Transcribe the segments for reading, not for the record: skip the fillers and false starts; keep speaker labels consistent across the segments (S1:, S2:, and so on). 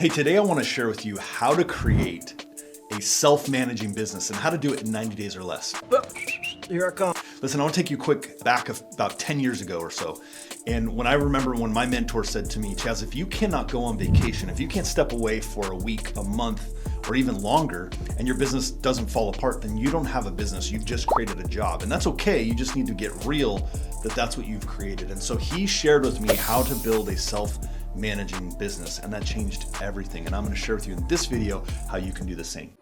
S1: Hey, today I want to share with you how to create a self-managing business and how to do it in 90 days or less.
S2: Here I come.
S1: Listen, I want to take you quick back about 10 years ago or so. And when I remember when my mentor said to me, Chaz, if you cannot go on vacation, if you can't step away for a week, a month, or even longer, and your business doesn't fall apart, then you don't have a business. You've just created a job. And that's okay. You just need to get real that that's what you've created. And so he shared with me how to build a self-managing business, and that changed everything. And I'm going to share with you in this video how you can do the same.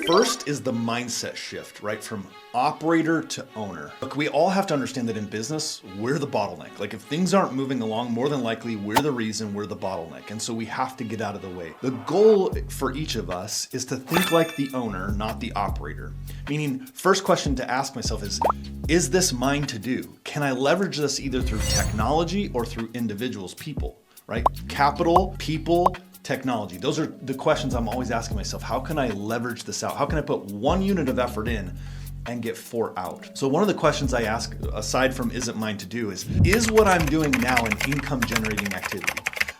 S1: First is the mindset shift, right? From operator to owner. Look, we all have to understand that in business, we're the bottleneck. Like if things aren't moving along, more than likely, we're the reason, we're the bottleneck. And so we have to get out of the way. The goal for each of us is to think like the owner, not the operator. Meaning, first question to ask myself is this mine to do? Can I leverage this either through technology or through individuals, people, right? Capital, people, technology. Those are the questions I'm always asking myself. How can I leverage this out? How can I put 1 unit of effort in and get 4 out? So one of the questions I ask, aside from is it mine to do, is what I'm doing now an income generating activity?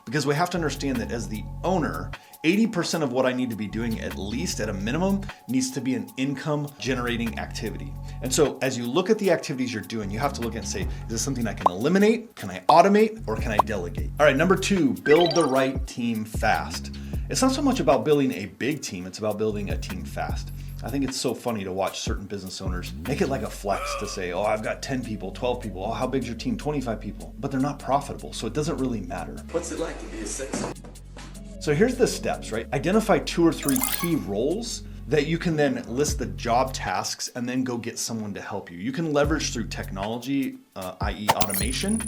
S1: Because we have to understand that as the owner, 80% of what I need to be doing, at least at a minimum, needs to be an income generating activity. And so as you look at the activities you're doing, you have to look and say, is this something I can eliminate? Can I automate? Or can I delegate? All right, number 2, build the right team fast. It's not so much about building a big team, it's about building a team fast. I think it's so funny to watch certain business owners make it like a flex to say, oh, I've got 10 people, 12 people. Oh, how big's your team? 25 people. But they're not profitable, so it doesn't really matter.
S2: What's it like to be a sexy?
S1: So here's the steps, right? Identify 2 or 3 key roles that you can then list the job tasks and then go get someone to help you. You can leverage through technology, i.e. automation,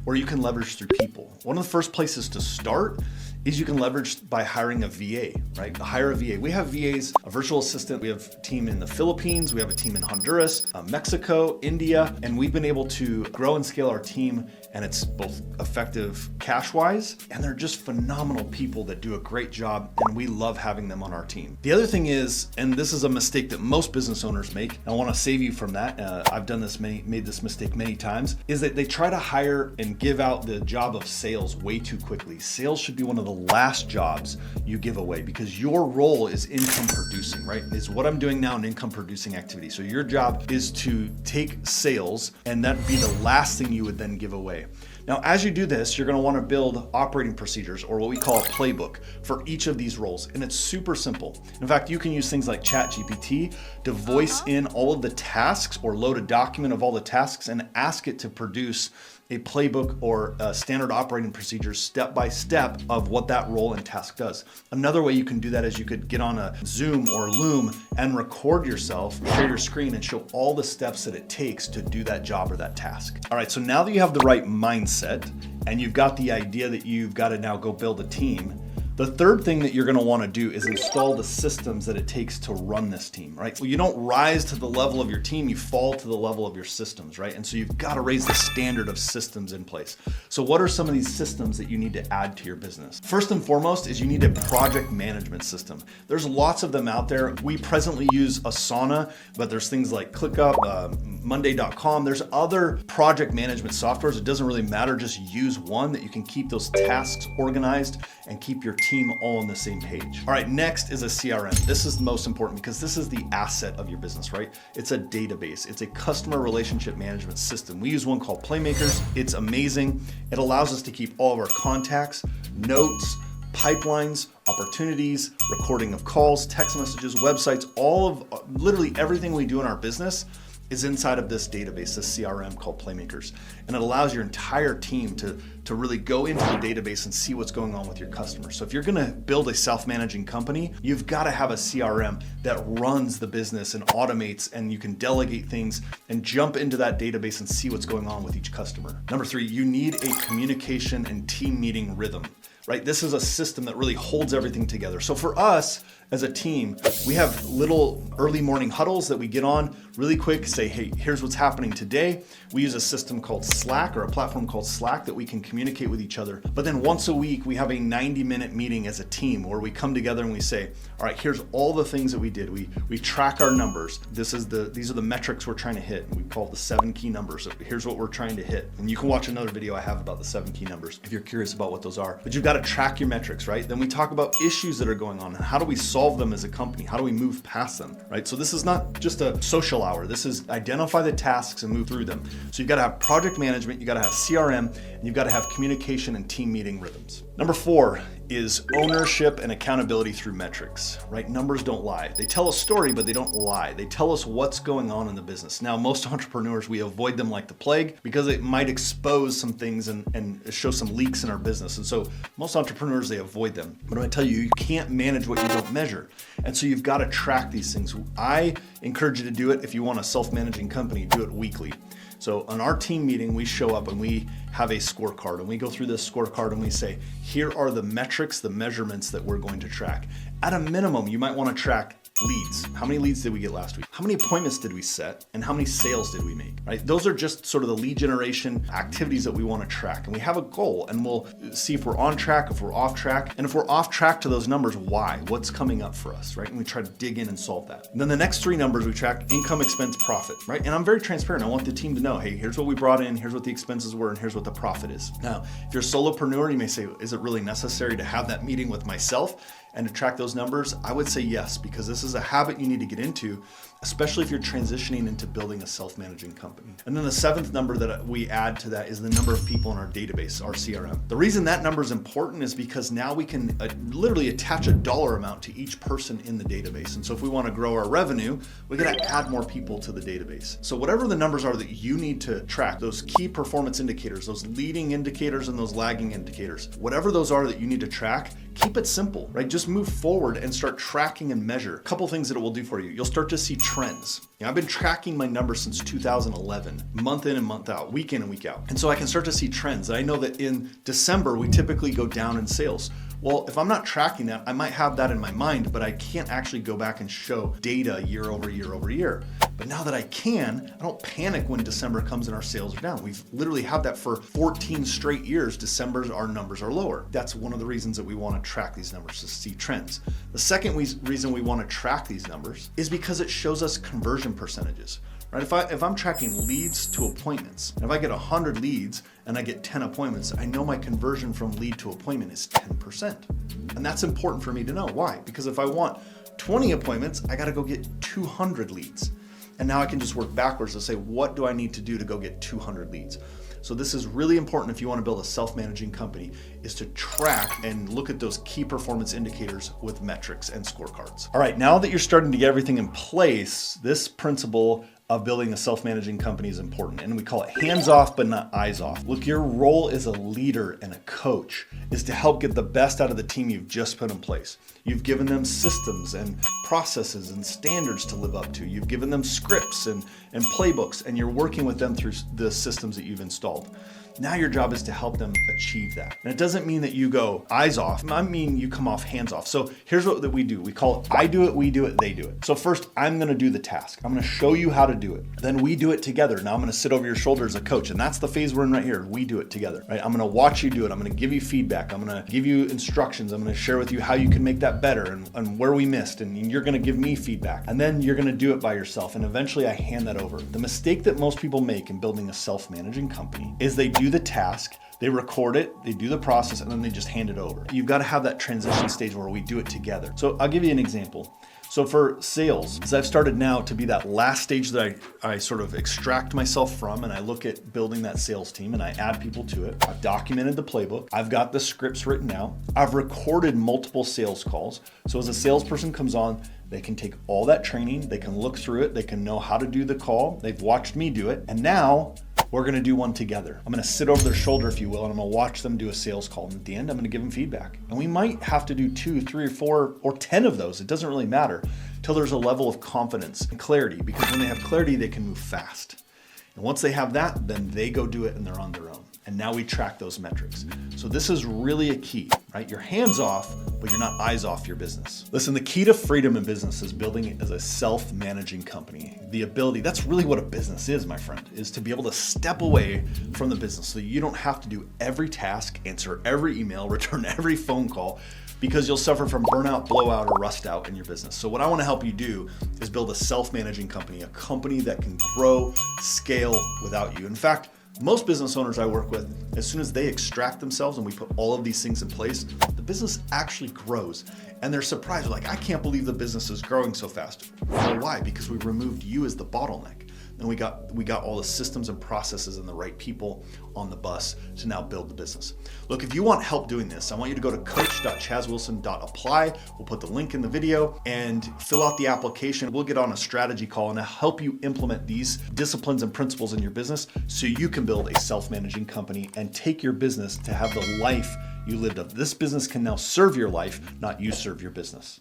S1: or you can leverage through people. One of the first places to start is you can leverage by hiring a VA, right? Hire a VA. We have VAs, a virtual assistant. We have a team in the Philippines. We have a team in Honduras, Mexico, India, and we've been able to grow and scale our team, and it's both effective cash-wise, and they're just phenomenal people that do a great job, and we love having them on our team. The other thing is, and this is a mistake that most business owners make, and I want to save you from that. I've done this made this mistake many times, is that they try to hire and give out the job of sales way too quickly. Sales should be one of the last jobs you give away because your role is income producing, right? Is what I'm doing now an income producing activity. So your job is to take sales and that be the last thing you would then give away. Now, as you do this, you're going to want to build operating procedures or what we call a playbook for each of these roles. And it's super simple. In fact, you can use things like ChatGPT to voice in all of the tasks or load a document of all the tasks and ask it to produce a playbook or a standard operating procedures step by step of what that role and task does. Another way you can do that is you could get on a Zoom or Loom and record yourself, share your screen, and show all the steps that it takes to do that job or that task. All right, so now that you have the right mindset and you've got the idea that you've got to now go build a team, the third thing that you're going to want to do is install the systems that it takes to run this team, right? Well, you don't rise to the level of your team, you fall to the level of your systems, right? And so you've got to raise the standard of systems in place. So what are some of these systems that you need to add to your business? First and foremost is you need a project management system. There's lots of them out there. We presently use Asana, but there's things like ClickUp, Monday.com. There's other project management softwares. It doesn't really matter. Just use one that you can keep those tasks organized and keep your team all on the same page. All right, next is a CRM. This is the most important because this is the asset of your business, right? It's a database. It's a customer relationship management system. We use one called Playmakers. It's amazing. It allows us to keep all of our contacts, notes, pipelines, opportunities, recording of calls, text messages, websites, all of literally everything we do in our business is inside of this database, this CRM called Playmakers. And it allows your entire team to really go into the database and see what's going on with your customers. So if you're gonna build a self-managing company, you've gotta have a CRM that runs the business and automates, and you can delegate things and jump into that database and see what's going on with each customer. Number 3, you need a communication and team meeting rhythm. Right? This is a system that really holds everything together. So for us, as a team, we have little early morning huddles that we get on really quick, say, hey, here's what's happening today. We use a system called Slack, or a platform called Slack, that we can communicate with each other. But then once a week, we have a 90-minute meeting as a team where we come together and we say, all right, here's all the things that we did. We track our numbers. These are the metrics we're trying to hit. We call it the 7 key numbers. Here's what we're trying to hit. And you can watch another video I have about the 7 key numbers if you're curious about what those are. But you've got to track your metrics, right? Then we talk about issues that are going on and how do we solve them as a company? How do we move past them, right? So this is not just a social hour. This is identify the tasks and move through them. So you've got to have project management, you've got to have CRM, and you've got to have communication and team meeting rhythms. Number 4 is ownership and accountability through metrics, right? Numbers don't lie. They tell a story, but they don't lie. They tell us what's going on in the business. Now, most entrepreneurs, we avoid them like the plague because it might expose some things and show some leaks in our business. And so most entrepreneurs, they avoid them. But I tell you, you can't manage what you don't measure. And so you've got to track these things. I encourage you to do it. If you want a self-managing company, do it weekly. So on our team meeting, we show up and we have a scorecard, and we go through this scorecard and we say, here are the metrics, the measurements that we're going to track. At a minimum, you might want to track leads. How many leads did we get last week? How many appointments did we set? And how many sales did we make, right? Those are just sort of the lead generation activities that we want to track. And we have a goal, and we'll see if we're on track, if we're off track. And if we're off track to those numbers, why? What's coming up for us, right? And we try to dig in and solve that. And then the next 3 numbers we track: income, expense, profit, right? And I'm very transparent. I want the team to know, hey, here's what we brought in, here's what the expenses were, and here's what the profit is. Now, if you're a solopreneur, you may say, is it really necessary to have that meeting with myself and to track those numbers? I would say yes, because this is a habit you need to get into, especially if you're transitioning into building a self-managing company. And then the 7th number that we add to that is the number of people in our database, our CRM. The reason that number is important is because now we can literally attach a dollar amount to each person in the database. And so if we want to grow our revenue, we got to add more people to the database. So whatever the numbers are that you need to track, those key performance indicators, those leading indicators and those lagging indicators, whatever those are that you need to track, keep it simple, right? Just move forward and start tracking and measure. A couple things that it will do for you. You'll start to see trends. I've been tracking my numbers since 2011, month in and month out, week in and week out. And so I can start to see trends. I know that in December, we typically go down in sales. Well, if I'm not tracking that, I might have that in my mind, but I can't actually go back and show data year over year over year. But now that I can, I don't panic when December comes and our sales are down. We've literally had that for 14 straight years. December's, our numbers are lower. That's one of the reasons that we want to track these numbers, to see trends. The second reason we want to track these numbers is because it shows us conversion percentages. Right? If I'm tracking leads to appointments, and if I get 100 leads and I get 10 appointments, I know my conversion from lead to appointment is 10%. And that's important for me to know. Why? Because if I want 20 appointments, I got to go get 200 leads. And now I can just work backwards and say, what do I need to do to go get 200 leads? So this is really important if you want to build a self-managing company, is to track and look at those key performance indicators with metrics and scorecards. All right, now that you're starting to get everything in place, this principle of building a self-managing company is important. And we call it hands off, but not eyes off. Look, your role as a leader and a coach is to help get the best out of the team you've just put in place. You've given them systems and processes and standards to live up to. You've given them scripts and playbooks, and you're working with them through the systems that you've installed. Now your job is to help them achieve that. And it doesn't mean that you go eyes off. I mean, you come off hands off. So here's what we do. We call it, I do it, we do it, they do it. So first, I'm gonna do the task. I'm gonna show you how to do it. Then we do it together. Now I'm gonna sit over your shoulder as a coach. And that's the phase we're in right here. We do it together, right? I'm gonna watch you do it. I'm gonna give you feedback. I'm gonna give you instructions. I'm gonna share with you how you can make that better and where we missed. And you're gonna give me feedback. And then you're gonna do it by yourself. And eventually I hand that over. The mistake that most people make in building a self-managing company is they do the task, they record it, they do the process, and then they just hand it over. You've got to have that transition stage where we do it together. So I'll give you an example. So for sales, as I've started now to be that last stage that I sort of extract myself from, and I look at building that sales team and I add people to it. I've documented the playbook. I've got the scripts written out. I've recorded multiple sales calls. So as a salesperson comes on, they can take all that training, they can look through it, they can know how to do the call. They've watched me do it. And now we're gonna do one together. I'm gonna sit over their shoulder, if you will, and I'm gonna watch them do a sales call. And at the end, I'm gonna give them feedback. And we might have to do 2, 3, or 4, or 10 of those. It doesn't really matter till there's a level of confidence and clarity, because when they have clarity, they can move fast. And once they have that, then they go do it and they're on their own. And now we track those metrics. So this is really a key. right? You're hands off, but you're not eyes off your business. Listen, the key to freedom in business is building it as a self-managing company. The ability, that's really what a business is, my friend, is to be able to step away from the business so you don't have to do every task, answer every email, return every phone call, because you'll suffer from burnout, blowout, or rust out in your business. So what I want to help you do is build a self-managing company, a company that can grow, scale without you. In fact, most business owners I work with, as soon as they extract themselves and we put all of these things in place, the business actually grows. And they're surprised, like, I can't believe the business is growing so fast. Well, why? Because we removed you as the bottleneck. And we got all the systems and processes and the right people on the bus to now build the business. Look, if you want help doing this, I want you to go to coach.chazwilson.apply. We'll put the link in the video and fill out the application. We'll get on a strategy call and help you implement these disciplines and principles in your business so you can build a self-managing company and take your business to have the life you lived of. This business can now serve your life, not you serve your business.